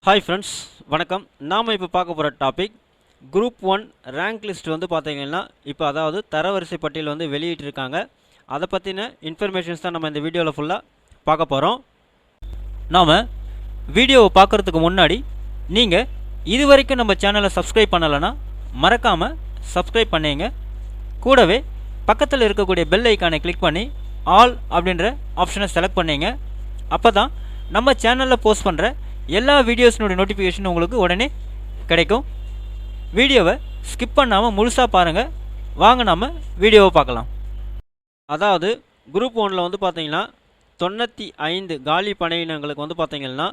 Hi friends, வணக்கம். நாம் இப்போ பார்க்க போகிற டாபிக் குரூப் 1 ரேங்க் லிஸ்ட் வந்து பார்த்தீங்கன்னா இப்போ அதாவது தரவரிசை பட்டியல் வந்து வெளியிட்டிருக்காங்க. அதை பற்றின இன்ஃபர்மேஷன்ஸ் தான் நம்ம இந்த வீடியோவில் ஃபுல்லாக பார்க்க போகிறோம். நாம் வீடியோவை பார்க்குறதுக்கு முன்னாடி நீங்கள் இது வரைக்கும் நம்ம சேனலை சப்ஸ்கிரைப் பண்ணலைன்னா மறக்காமல் சப்ஸ்கிரைப் பண்ணிங்க. கூடவே பக்கத்தில் இருக்கக்கூடிய பெல் ஐக்கானை கிளிக் பண்ணி ஆல் அப்படின்ற ஆப்ஷனை செலக்ட் பண்ணிங்க. அப்போ தான் நம்ம சேனலில் போஸ்ட் பண்ணுற எல்லா வீடியோஸ்னுடைய நோட்டிஃபிகேஷன் உங்களுக்கு உடனே கிடைக்கும். வீடியோவை ஸ்கிப் பண்ணாமல் முழுசாக பாருங்கள். வாங்க நம்ம வீடியோவை பார்க்கலாம். அதாவது குரூப் 1 வந்து பார்த்தீங்கன்னா 95 காலி பணியிடங்களுக்கு வந்து பார்த்தீங்கன்னா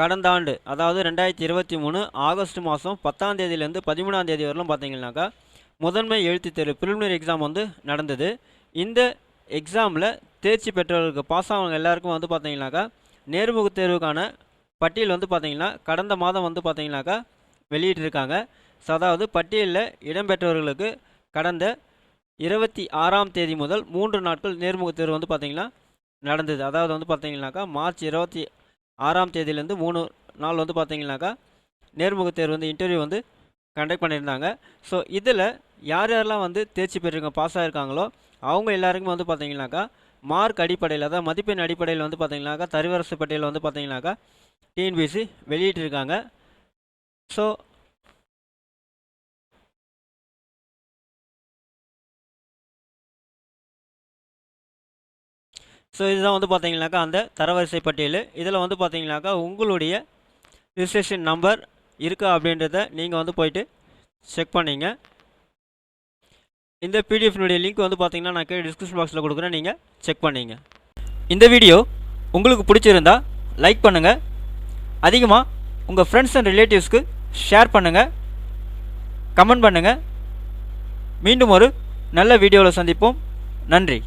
கடந்த ஆண்டு அதாவது 2023 ஆகஸ்ட் மாதம் 10ஆம் தேதியிலேருந்து 13ஆம் தேதி வரலும் பார்த்தீங்கன்னாக்கா முதன்மை எழுத்துத் தேர்வு ப்ரிலிமினரி எக்ஸாம் வந்து நடந்தது. இந்த எக்ஸாமில் தேர்ச்சி பெற்றவர்களுக்கு பாஸ் ஆனவங்க எல்லாருக்கும் வந்து பார்த்தீங்கன்னாக்கா நேர்முகத் தேர்வுக்கான பட்டியல் வந்து பார்த்திங்கன்னா கடந்த மாதம் வந்து பார்த்திங்கனாக்கா வெளியிட்டிருக்காங்க. ஸோ அதாவது பட்டியலில் இடம்பெற்றவர்களுக்கு கடந்த 26ஆம் தேதி முதல் 3 நாட்கள் நேர்முகத் தேர்வு வந்து பார்த்திங்கன்னா நடந்தது. அதாவது வந்து பார்த்திங்கனாக்கா மார்ச் 26ஆம் தேதியிலேருந்து 3 நாள் வந்து பார்த்திங்கனாக்கா நேர்முகத் தேர்வு வந்து இன்டர்வியூ வந்து கண்டக்ட் பண்ணியிருந்தாங்க. ஸோ இதில் யாரெல்லாம் வந்து தேர்ச்சி பெற்றிருக்காங்க பாஸ் ஆகிருக்காங்களோ அவங்க எல்லாருக்குமே வந்து பார்த்திங்கனாக்கா மார்க் அடிப்படையில் அதாவது மதிப்பெண் அடிப்படையில் வந்து பார்த்தீங்கன்னாக்கா தரவரிசை பட்டியலில் வந்து பார்த்தீங்கன்னாக்கா டிஎன்பிஎஸ்சி வெளியிட்டிருக்காங்க. ஸோ இதுதான் வந்து பார்த்தீங்கன்னாக்கா அந்த தரவரிசை பட்டியல். இதில் வந்து பார்த்தீங்கன்னாக்கா உங்களுடைய ரிஜிஸ்ட்ரேஷன் நம்பர் இருக்கா அப்படின்றத நீங்கள் வந்து போயிட்டு செக் பண்ணிங்க. இந்த பிடிஎஃப்னுடைய லிங்க் வந்து பார்த்தீங்கன்னா நான் கீழே டிஸ்கிரிப்ஷன் பாக்ஸில் கொடுக்குறேன், நீங்கள் செக் பண்ணிங்க. இந்த வீடியோ உங்களுக்கு பிடிச்சிருந்தா லைக் பண்ணுங்கள். அதிகமாக உங்கள் ஃப்ரெண்ட்ஸ் அண்ட் ரிலேட்டிவ்ஸ்க்கு ஷேர் பண்ணுங்கள், கமெண்ட் பண்ணுங்கள். மீண்டும் ஒரு நல்ல வீடியோவில் சந்திப்போம். நன்றி.